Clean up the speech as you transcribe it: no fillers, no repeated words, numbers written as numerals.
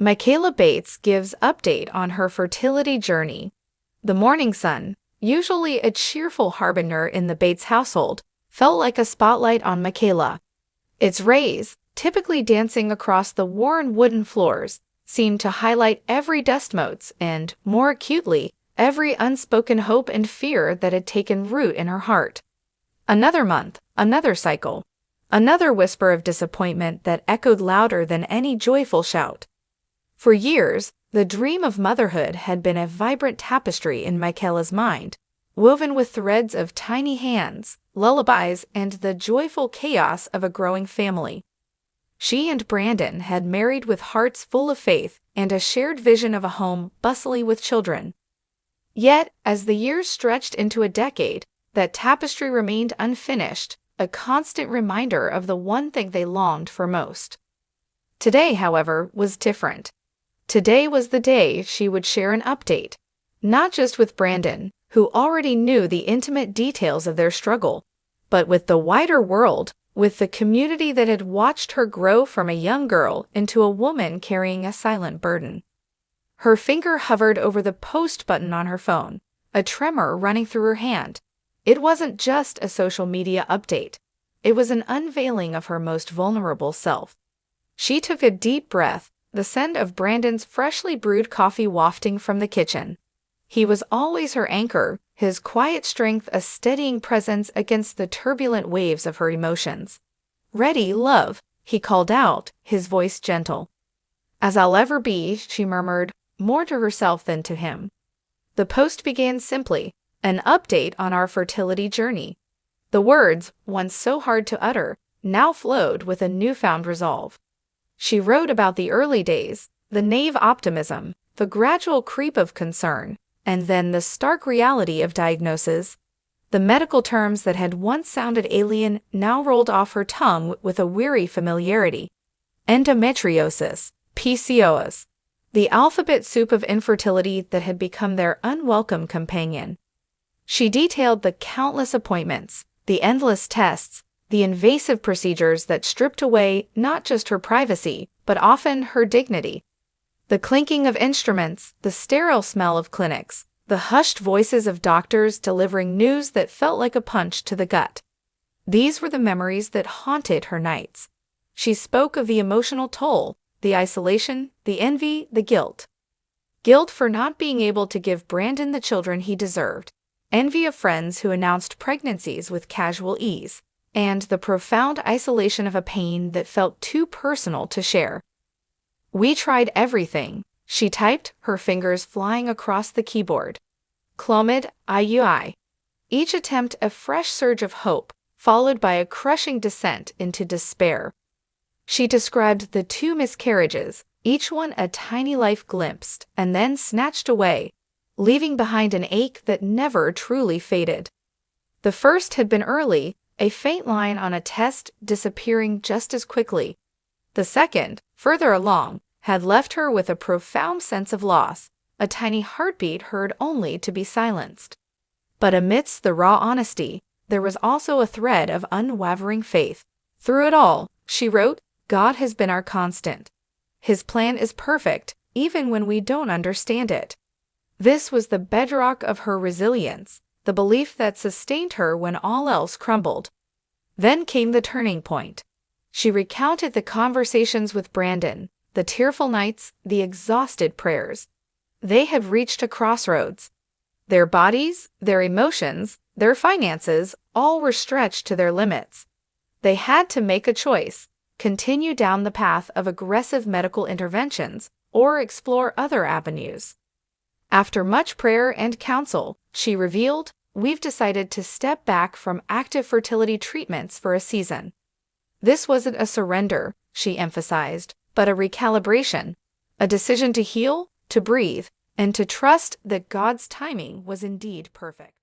Michaela Bates gives update on her fertility journey. The morning sun, usually a cheerful harbinger in the Bates household, felt like a spotlight on Michaela. Its rays, typically dancing across the worn wooden floors, seemed to highlight every dust motes and, more acutely, every unspoken hope and fear that had taken root in her heart. Another month, another cycle, another whisper of disappointment that echoed louder than any joyful shout. For years, the dream of motherhood had been a vibrant tapestry in Michaela's mind, woven with threads of tiny hands, lullabies, and the joyful chaos of a growing family. She and Brandon had married with hearts full of faith and a shared vision of a home bustling with children. Yet, as the years stretched into a decade, that tapestry remained unfinished, a constant reminder of the one thing they longed for most. Today, however, was different. Today was the day she would share an update, not just with Brandon, who already knew the intimate details of their struggle, but with the wider world, with the community that had watched her grow from a young girl into a woman carrying a silent burden. Her finger hovered over the post button on her phone, a tremor running through her hand. It wasn't just a social media update. It was an unveiling of her most vulnerable self. She took a deep breath, the scent of Brandon's freshly brewed coffee wafting from the kitchen. He was always her anchor, his quiet strength a steadying presence against the turbulent waves of her emotions. "Ready, love," he called out, his voice gentle. "As I'll ever be," she murmured, more to herself than to him. The post began simply, "An update on our fertility journey." The words, once so hard to utter, now flowed with a newfound resolve. She wrote about the early days, the naive optimism, the gradual creep of concern, and then the stark reality of diagnosis. The medical terms that had once sounded alien now rolled off her tongue with a weary familiarity. Endometriosis, PCOS, the alphabet soup of infertility that had become their unwelcome companion. She detailed the countless appointments, the endless tests, the invasive procedures that stripped away not just her privacy, but often her dignity. The clinking of instruments, the sterile smell of clinics, the hushed voices of doctors delivering news that felt like a punch to the gut. These were the memories that haunted her nights. She spoke of the emotional toll, the isolation, the envy, the guilt. Guilt for not being able to give Brandon the children he deserved, envy of friends who announced pregnancies with casual ease, and the profound isolation of a pain that felt too personal to share. "We tried everything," she typed, her fingers flying across the keyboard. Clomid, IUI. Each attempt a fresh surge of hope, followed by a crushing descent into despair. She described the 2 miscarriages, each one a tiny life glimpsed and then snatched away, leaving behind an ache that never truly faded. The first had been early, a faint line on a test disappearing just as quickly. The second, further along, had left her with a profound sense of loss, a tiny heartbeat heard only to be silenced. But amidst the raw honesty, there was also a thread of unwavering faith. "Through it all," she wrote, "God has been our constant. His plan is perfect, even when we don't understand it." This was the bedrock of her resilience, the belief that sustained her when all else crumbled. Then came the turning point. She recounted the conversations with Brandon, the tearful nights, the exhausted prayers. They had reached a crossroads. Their bodies, their emotions, their finances, all were stretched to their limits. They had to make a choice: continue down the path of aggressive medical interventions or explore other avenues. After much prayer and counsel, she revealed, "We've decided to step back from active fertility treatments for a season." This wasn't a surrender, she emphasized, but a recalibration, a decision to heal, to breathe, and to trust that God's timing was indeed perfect.